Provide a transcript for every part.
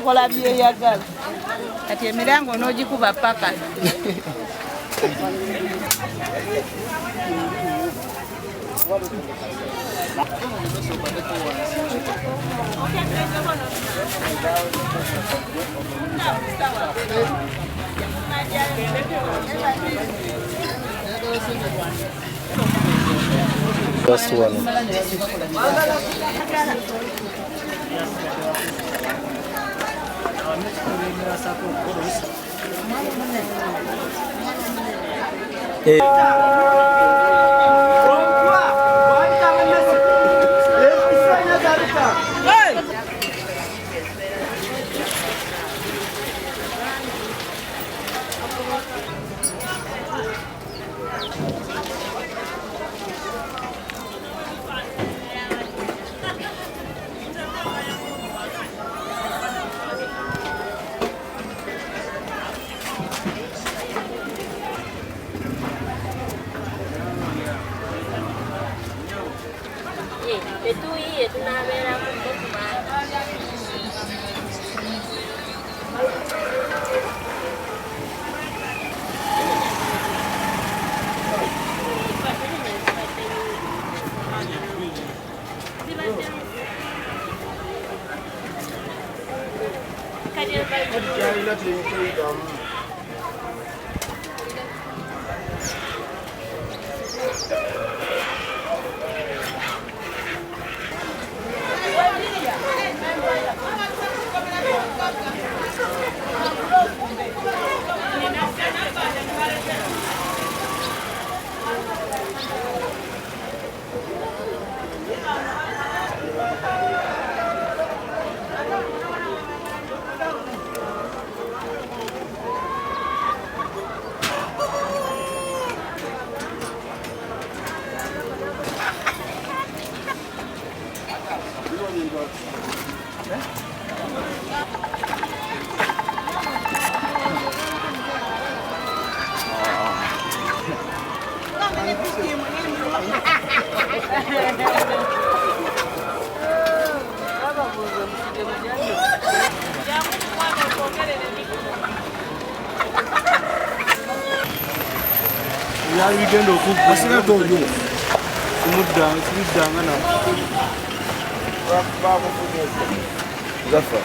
Kola byeyagala kati emirango n'ogikuba paka First one. Yali bigenda okubasira tojo kumuddanga na Zafa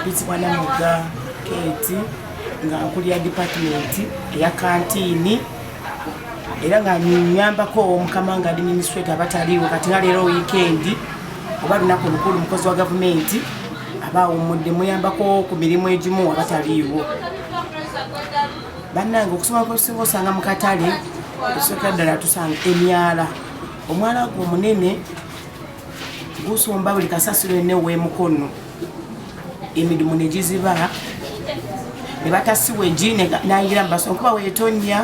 Bitibwana Muga Kate nga nkulira department ya kantini era nga nyambako omukama nga administrator abataliwo kati nga leero weekend oba lunaku lukulu mukozi wa gavumenti abawumudde muyambako ku mirimu egimu abataliwo bannange okusoma kw'osinga osanga mu katale osooka ddala tusanga emyala omwala gwo munene gusomba buli kasasiro ennew'emukono emidumu ne giziba ne batasiwa egi nayingira mu basuubuzi kuba weetonya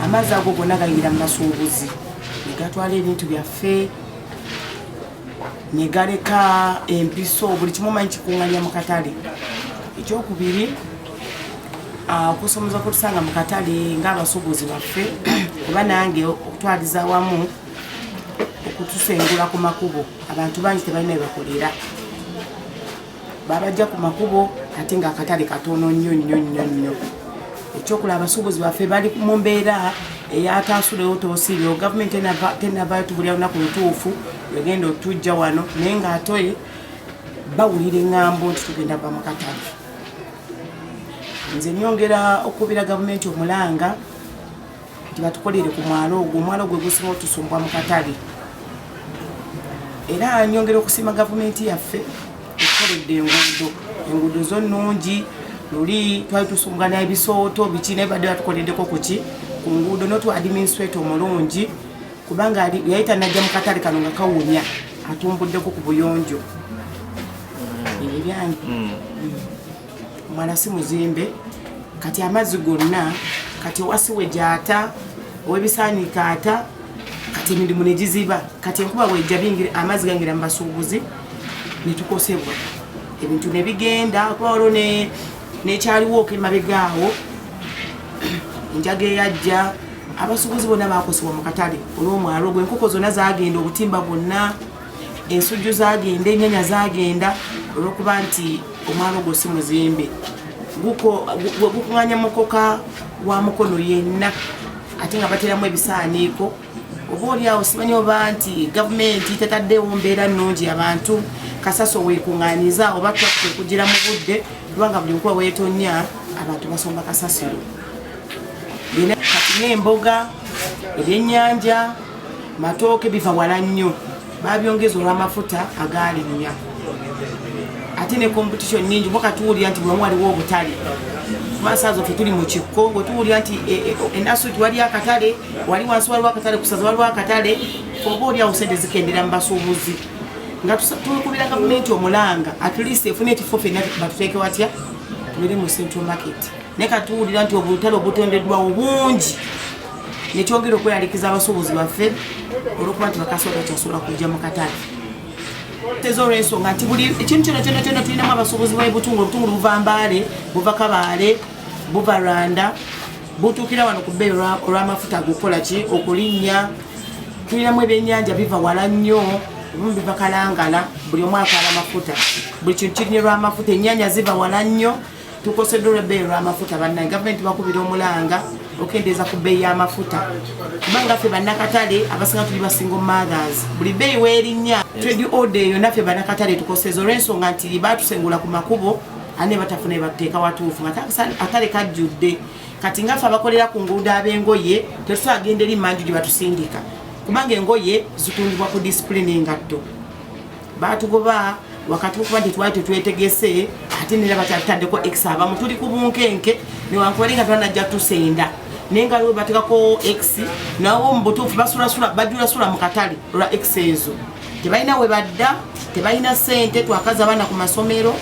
amazzi ago gonna gayingira mu basuubuzi ne gatwala ebintu byaffe ne galeka empiso buli kimu manyi kikuŋŋanya mu katale. Ekyokubiri okusomoza kutusanga mu katale ng'abasuubuzi baffe kuba nange okutwaliza awamu okutusengula ku makubo abantu bangi tebalina bebakolera babajja ku makubo ate nga akatale katono nnyo nnyo nnyo nnyo. Ekyokulaba abasuubuzi baffe bali mu mbeera eyataasulewo toosiibyo gavumenti tenavayo tubulya lunaku lutuufu yagenda otujja wano naye ng'ate bawulira eŋŋambo nti tugenda va mu katale. Nze nyongera okubira gavumenti omulanga nti batukolere ku mwalo ogwo omwalo gwe gusinga otusumbwa mu katale era nyongera okusiima gavumenti yaffe ekoledde enguudo zo nnungi luli twali tusumbugana ebisooto biki naye badde batukoleddeko kuki ku nguudo n'otu administrator omulungi kubanga yali tanajja mu katale kano nga kawunya atumbuddeko ku buyonjo ebyange omwala si muzimbe kati amazzi gonna kati owasiwe gyata ow'ebisaanika ata kati emirimu ne giziba kati enkuba bwejja bingira amazzi gangira mu basuubuzi ne tukosebwa ebintu ne bigenda kuba olwo nekyaliwo okemabegaawo enjaga eyajja abasuubuzi bonna bakosebwa mu katale olw'omwalo ogwo enkoko zonna zagenda obutimba bwonna ensujju zagenda ennyanya zagenda olw'okuba nti omwalo ogwo si muzimbe gukuŋŋanya mukoka wa mukono yenna ate nga bateramu ebisaaniiko oba oliawo simanyi oba nti gavumenti tetaddewo mbeera nnungi abantu kasaso weekuŋŋaanyiza oba twekugira mu budde kubanga buli nkuba weetonya abantu basomba kasasiro kati n'emboga ebyennyanja matooke biva wala nnyo babyongeza olw'amafuta agaalinya ate ne competition nnyingi mboka tuwulira nti bulamu waliwo obutale kubasaazo ffe tuli mu kikko bwe tuwulira nti enasuti waliyo akatale wali wansi waliwo akatale kusaza waliwo akatale oba oliawo sente zikendera mu basuubuzi nga tukubira gavumenti omulanga at least efune ekifo ffenna batuteeke watya tubere mu central market naye katuwulira nti obutale obutondeddwawo bungi nekyongera okweyalikiza abasuubuzi baffe olwokuba nti bakasooka kyasobola kujja mu katale olw'ensonga nti buli ekintu kyonna kyonna tulinamu abasuubuzi b'ebutungulu obutungulu buva Mbaale buva Kabaale buva Rwanda butuukira wano ku bbeeyi olw'amafuta agokukola ki okulinnya tulinamu ebyennyanja biva wala nnyo ebimu biva Kalangala buli omu akaala amafuta buli kintu kirinye lw'amafuta ennyaanya ziva wala nnyo tukoseddwa olw'ebbeeyi olw'amafuta bannaye gavumenti bakubira omulanga okendeeza ku bbeeyi y'amafuta kubanga ffe bannakatale abasinga tuli basingle mothers buli bbeeyi weerinnya trade order eyo naffe bannakatale tukoseza olw'ensonga nti baatusengula ku makubo ane batafuna ebateeka watuufu nga akatale kajjudde kati ngaffe abakolera ku nguudo ab'engoye tetusagenda eri manju gye batusindika kubanga engoye zitundibwa ku disipulini engatto baatugoba wakati wokuba nti twali tetwetegese ate nera bakyataddeko x abamu tuli ku bunkenke newankubali nga twanajja tusenda naye nga lwe batekako x nawo mu butuufu bajulasula mu katale olwa x ezo tebalina we badda tebalina ssente twakaza abaana ku masomero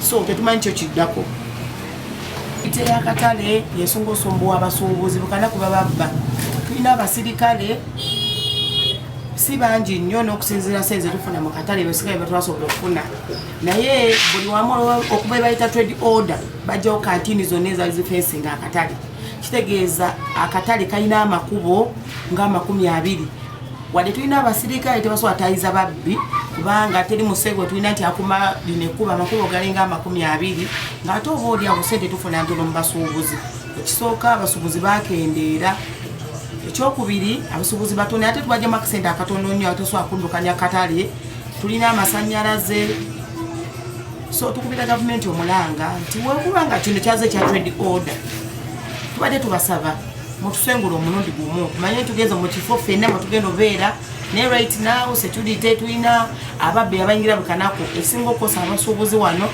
so tetumanyi kyo kiddako ite yakatale yesunga osumbuwa abasuubuzi bukana kuba babba tulina abasirikale si bangi nnyo n'okusinziira senze tufuna mu katale besigaye betwasobola okufuna naye buli wamu okuba bayita trade order bajjawo kantini zonna ezali zifensinga akatale kitegeeza akatale kalina amakubo nga 20 wadde tulina abasirikale tebasobola tayiza babbi kubanga teri musego tulina nti akuma lino ekkuba amakubo galinga 20 ng'ate oba oli awo sente tufuna ntono mu basuubuzi ekisooka abasuubuzi bakendeera ekyokubiri abasuubuzi batono ate tubajjamu akasente akatono nnyo atosobola kundukanya katale tulina amasannyalaze so tukubira gavumenti omulanga nti wekubanga kino kyaze kya trade order tubadde tubasaba mutusengula omulundi gumu tumanye tugeze mu kifo ffenna mwetugenda obeera naye right now security tulina ababbi abayingira bukanako esinga okukosa abasuubuzi wano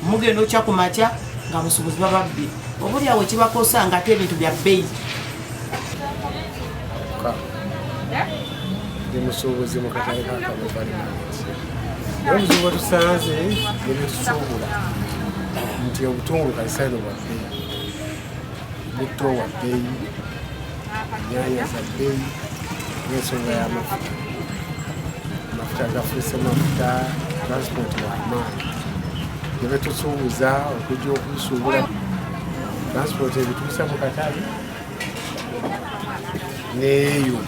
mugenda okya ku makya ng'abasuubuzi bababbi obuli awo ekibakosa ng'ate ebintu bya bbeeyi ndi musuubuzi mu katale ka Kamevale Market obuzibu bwe tusanze ne betusuubula nti obutungulu kalisaliro bwa bbeeyi butto wa bbeeyi nyaanya za bbeeyi n'ensonga y'amafuta amafuta gafuuse mafuta transport wamaanyi ne betusuubuza okujja okubisuubula transport ebituusa mu katale neeyo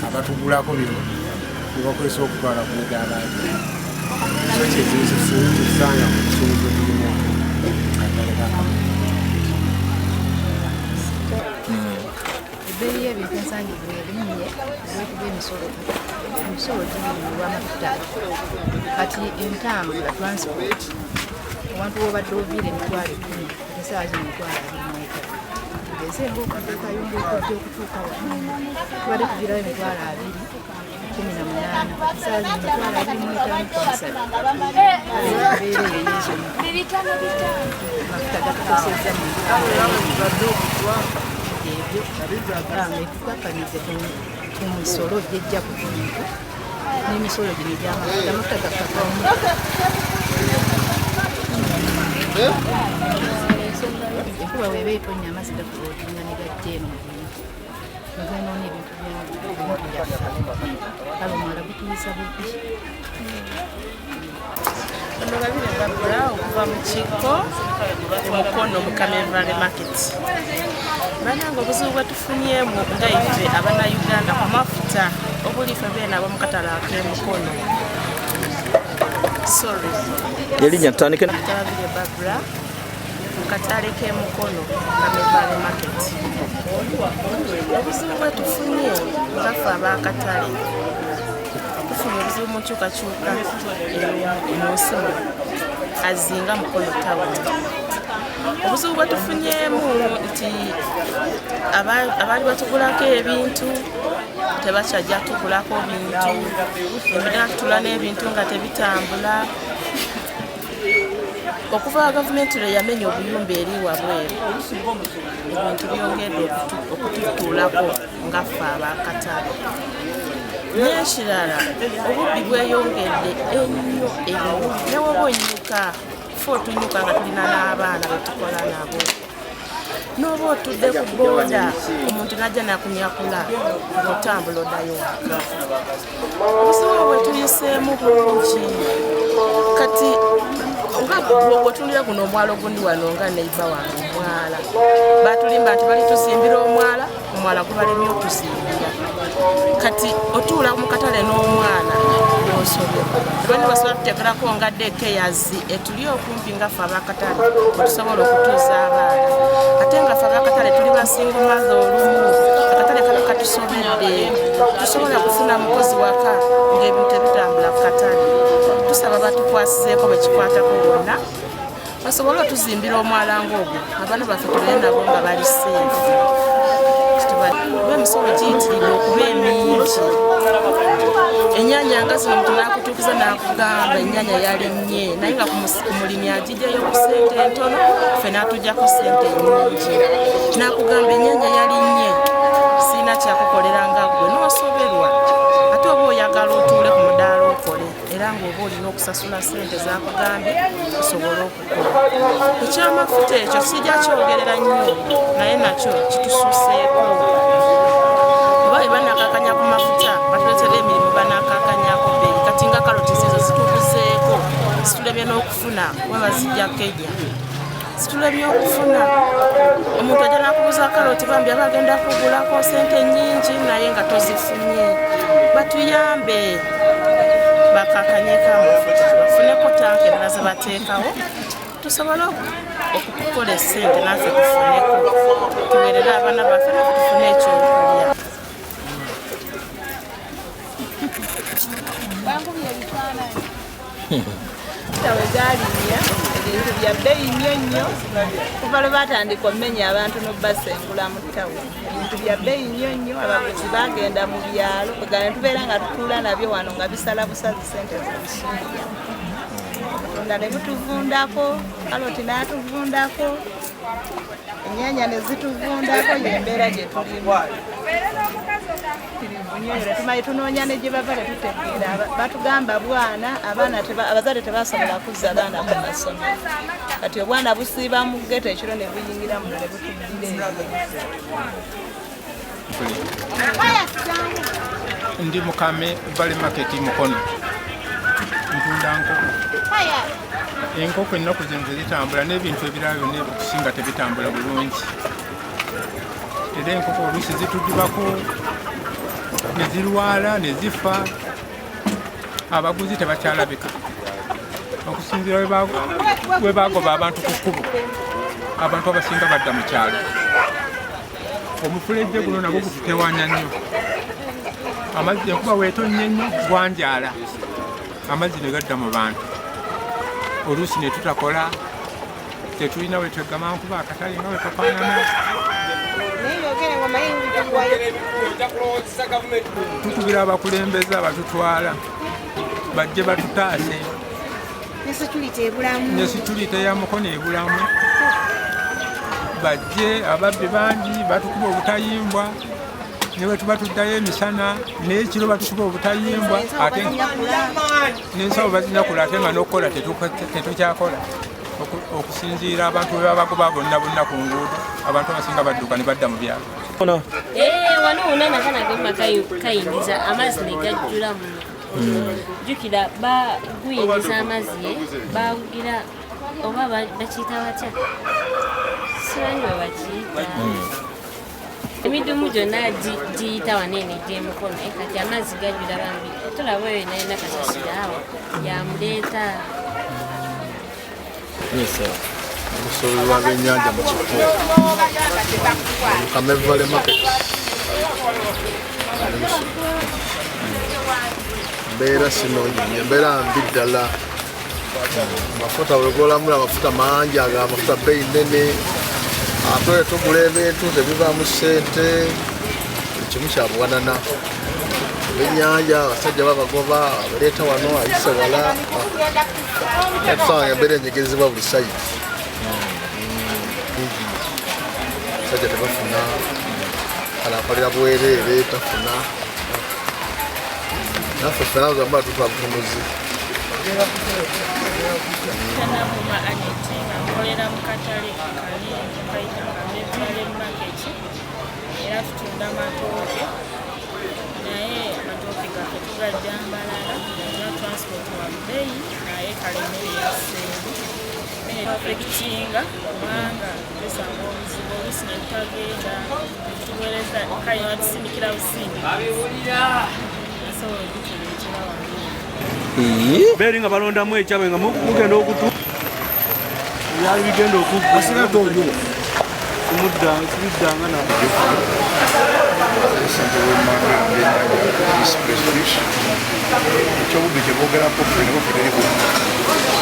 abatugulako bino nebakozesa okutwala ku midaala so kyezibisusanga mu kusuubuza tulimu katale kakama ebbeeyi y'ebintu ensangibwa erinnye olw'ekuba emisolo girinyulwa amafuta kati entambula transport owantu wobadde oviira emitwalo 10 esaawa zino emitwalo 23 ezenga okutuukayo ngaokujja okutuuka tubadde tuviirayo emitwalo 218 esaawa zino emitwalo 25 amafuta gatukosezza mu ebyo etukakanize ku misolo gyejja ku bintu n'emisolo gino egy'amafuta amafuta gakkakamu enkuba weeba etonnya amazzi gafulotinga ne gajja eno mu bintu noganoona ebintu byaffe kale omwala gutuyisa bubi Ono Babirye Barbara okuva mu Kikko Mukono mu Kamevale Market. Banange obuzibu bwe tufunyemu nga ife Abannayuganda ku mafuta obuli ife beena ab'omu katale ak'e Mukono. Sorry. Yalinya tutandike Babirye Barbara mu katale k'e Mukono Kamevale Market. Obuzibu bwe tufunye ngaffe ab'akatale tufunye obuzibu mu nkyukakyuka munsi azinga Mukono Town. Obuzibu bwe tufunyemu nti abaali batugulako ebintu tebakyajja tugulako bintu, emirala tutula n'ebintu nga tebitambula. Okuva gavumenti lwe yamenya obuyumba eri wabweru, ebintu byongedde okututuulako ngaffe ab'akatale. N'ekirala obubbi bweyongedde ennyo ne woba onyuka ffe otunyuka nga tulina n'abaana betukola nabo, n'oba otudde ku booda omuntu najja nakunyakula ng'otambula oddayo waka. Obuzibu bwe tuyiseemu bungi kati nga bw'otundira guno omwala ogundi wano nga neiba wange omwala batulimba nti bali tuzimbira omwala gubalemye okuzimbira kati otuula mu katale n'omwana n'osobeka abandi basobola tuteekerako nga dekeyazi etuli okumpi nga ffe abakatale wetusobola okutuuza abaana ate nga ffe abakatale tuli basinga omaze olumu akatale kano katusobedde tusobola kufuna mukozi waka ng'ebintu ebitambula ku katale tusaba batukwasizeeko bekikwatako bonna basobole otuzimbira omwalango ogwo abaana baffe tulaye nabo nga bali seefu emisolo giyitiridde okuba emingi ennyanja nga zino omuntu nakutuukiza nakugamba ennyanja yalinnye naye nga ku mulimi agijjayo ku ssente entono ffe natujjako ssente nnyingi nakugamba ennyanja yalinnye siina kyakukolera nga gwe noosoberwa ate oba oyagala otuule ku mudaala okole era ng'oba olina okusasula ssente zakugambye osobole okukola ekyamafuta ekyo sijja kyogerera nnyo naye nakyo kitusuuseeko oba bwe banakakanya ku mafuta batuletera emirimu banakakanyako bbeeyi kati nga kaloti zizo zitubuzeeko zitulemye n'okufuna we bazijjako ejja zitulemye okufuna omuntu ajja nakubuza kaloti bambi aba agenda kugulako ssente nnyingi naye nga tozifunye batuyambe bakakanyeko amafuta bafuneko tanka endala ze bateekawo tusobole okukola essente naffe tufuneko tuweerere abaana baffe naffe tufune ekyokulya wegaalinya ebintu bya bbeeyi nnyo nnyo kuva lwe batandika omumenya abantu n'obbasengula mu ttawo ebintu bya bbeeyi nnyo nnyo abaguzi bagenda mu byalo egane tubeera nga tutuula nabyo wano nga bisala busazi ssente zebisumbuya obutunda ne butuvundako kaloti n'atuvundako ennyanya ne zituvundako yembeera gye tulimu tumanyi tunoonya ne gye bava tetutegeera batugamba bwana abaana abazadde tebasobola kuzza baana ku masomero kati obwana busiiba mu ggeto ekiro ne buyingira muno ne butuddira ndi mukame valley market Mukono ntunda nkoko enkoko ennaku zino zitambula n'ebintu ebirala byonna okusinga tebitambula bulungi era enkoko oluusi zitudibako ne zirwala ne zifa abaguzi tebakyalabika okusinzira we bagoba abantu ku kkubo abantu abasinga badda mu kyalo omufulejje guno nagwo gututewanya nnyo amazzi enkuba weetonnye nnyo gwanjala amazzi ne gadda mu bantu oluusi ne tutakola tetulina wetwegama nkuba akatale nga wekafaanana tukubira abakulembeze abatutwala bajje batutaase ne security ya Mukono ebulamu bajje ababbi bangi batukuba obutayimbwa ne bwe tuba tuddayo emisana n'ekiro batukuba obutayimbwa ate n'ensawo bazinakula ate nga n'okukola tetukyakola okusinziira abantu bwe babagoba bonna ku nguudo abantu abasinga badduka ne badda mu byalo wano wonna nakanagomba kayingiza amazzi ne gajjula muno jjukira baguyingiza amazzi bawugira oba bakiyita batya sibanyi bwe bakiyita emidumu gyonna giyita waneene gy'Emukono kati amazzi gajjula bambi tolaba oyo nalina kasasiro awo yamuleeta obusuubi bw'ebyennyanja mu kifo Mukame Valley Market mbeera sinonyi embeera mbi ddala amafuta wegolamula amafuta mangi aga amafuta bbeeyi nnene ate tugula ebintu tebivaamu ssente buli kimu kyabuwanana ebyennyanja abasajja babagoba abaleeta wano ayise wala etusanga embeera enyigizibwa buli sayidi abasajja tebafuna alampalira bwereere tafuna naffe ffena zamba tutwa butunuzi Tanamuma Aneti nkolera mu katale kayita Valley Market era tutunda matooke naye amatooke gaffe tugaddambalala na transport wa bbeeyi naye kale emmere yaseebu mmere twafekitinga kubanga tusanga obuzibu oluusi ne tutagenda tuweereza kale ne batusimikira busindi asobola okutuleetera wano beeri nga balondamu ekyabe nga mugenda okutu byali bigenda okuggwa simuddanga na ekyobubbi kyebogerako nabo federiko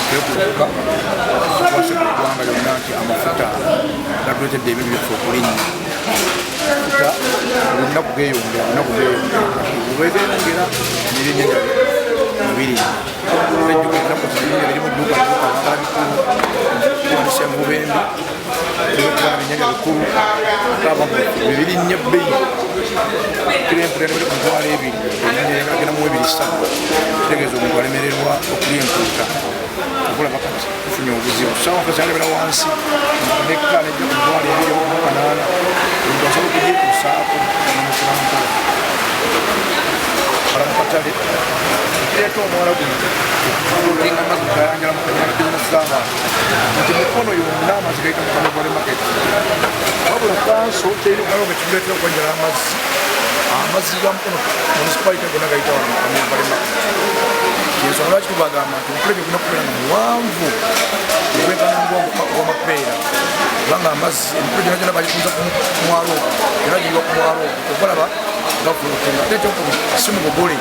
kekuka kikwase ku ggwanga lyonna nti amafuta gatuletedde ebintu byaffe okulinnya amafuta olunaku geyongera olwegeyongera nibinyenga mubiri ejjuka ennaku zibinye biri mu dduuka bangala bikulu kuwanisa mubembi ebikubana binyenga bikulu bibiri nnyo ebbeyi kiremputane buli ku mitwalo ebiri agenda mu 2-3 kitegeeza omuntu alemererwa okulya empuuta okulaba kati tufunye obuzibu tusaba waffe kyalebera wansi nekka nejja ku mitwalo ebiri okukanaana omuntu asobola okugikusaako namusiramukola alamukatale ekireeta omuwala guno okulinga amazzi gayanjala mukanyala bizinesi z'abantu nti mukono yonna amazzi gaita mukano gwale market wabula kanso terikalo nga kimuleetera okwanjala amazzi ga mukono municipality gonna gaita wano mukano gwale market yensonga lwaki tubagamba nti omukule gye guna kubeera nga muwanvu ogwenkana gwamapeera kubanga amazzi emikulu gyona gyona bagitunza ku mwalo ogwo era giyiwa ku mwalo ogwo okulaba gafulotinga ate ekyokubiri si mubugole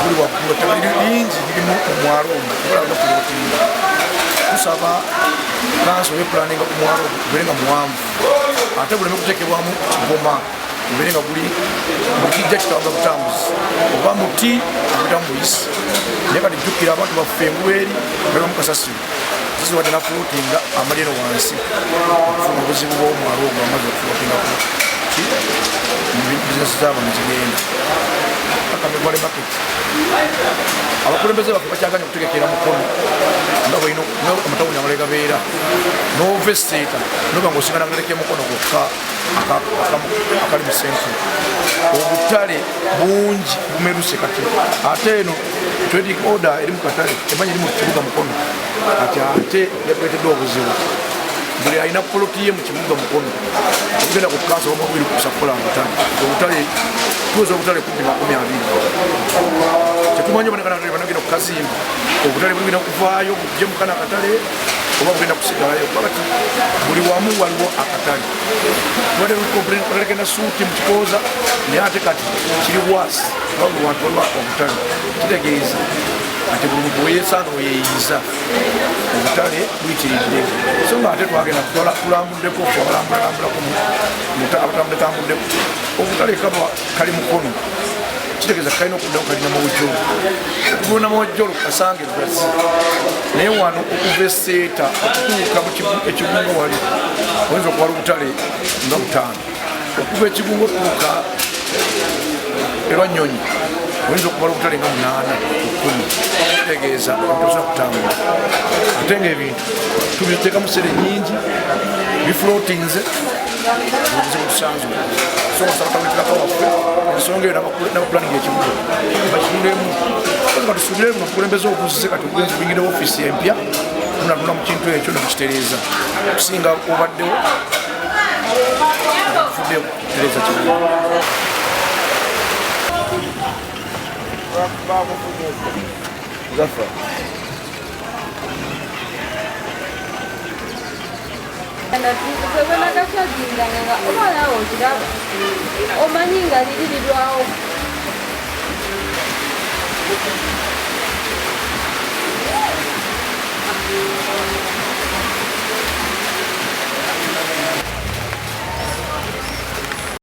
buli waggulu ettaka lingi lirimu omwalo omwo okulaba gafulotinga tusaba kanso yepulaninga ku mwalo ogwo gubeere nga muwanvu ate buleme kuteekebwamu kigoma gubeere nga guli mukijja kitawanga butambuzi oba muti ogutamu buyisi naye kati jjukira abantu baffe enguberi balibamu kasasiro ziziwadde nafulotinga amali eno wansi okufuna obuzibu bw'omwalo ogwo amaze okufulotingako bizinesi zaabo nekigenda akamegwale market abakulembeze baffe bakyaganya okutegekera mukono nga bwino amatawuni amale gabeera noveseta noba ngaosingana ngaleke mukono gokka akali mu centre obutale bungi bumeruse kati ate eno trading order eri mu katale emanyi eri mu kibuga mukono kati ate yakuletedde obuzibu buli alina poloti ye mu kibuga mukono okugenda ku kansa omubiri kusa kukola mutale obutale tuweza obutale 10-20 tetumanyi banagenda kukazimba obutale bugenda kuvaayo bujje mukana akatale oba bugenda kusigalayo kubakati buli wamu waliwo akatale balegenda suuti mu kikooza naye ate kati kiri bwasi oba buli wantu waliwo obutale kitegeeza ati buli muntu weyesanga weyeyiza obutale buyitiridde so nga ate twagenda tulambuddeko abatambuddeko obutale kaba kali mukono kitegeeza kalina okuddamu kalina mawujjolo okuvuna mawujjolo kasange egazi naye wano okuva eseeta okutuuka ekigungo wali oyinza okuwala obutale nga 5 okuva ekigungo otuuka erwanyonyi oyinza okubala obutale nga 8-10 kitegeeza otusobola kutambula ate ngaebintu tubiteekamu sere nyingi biflotinze obuzibu tusanze sobasabatawulikirako waffe ensonga eyo nabapulaninga ekibuga bakitunulemu katusuubire buno tukulembeze okuzize kati okuyingire ofiisi empya tunatula mu kintu ekyo nekukitereeza okusinga obaddewo tufuddeyo kutereeza kibuga Zafa. Kwebona kakyagindanga nga omalawo okiraba omanyi nga liririrwawo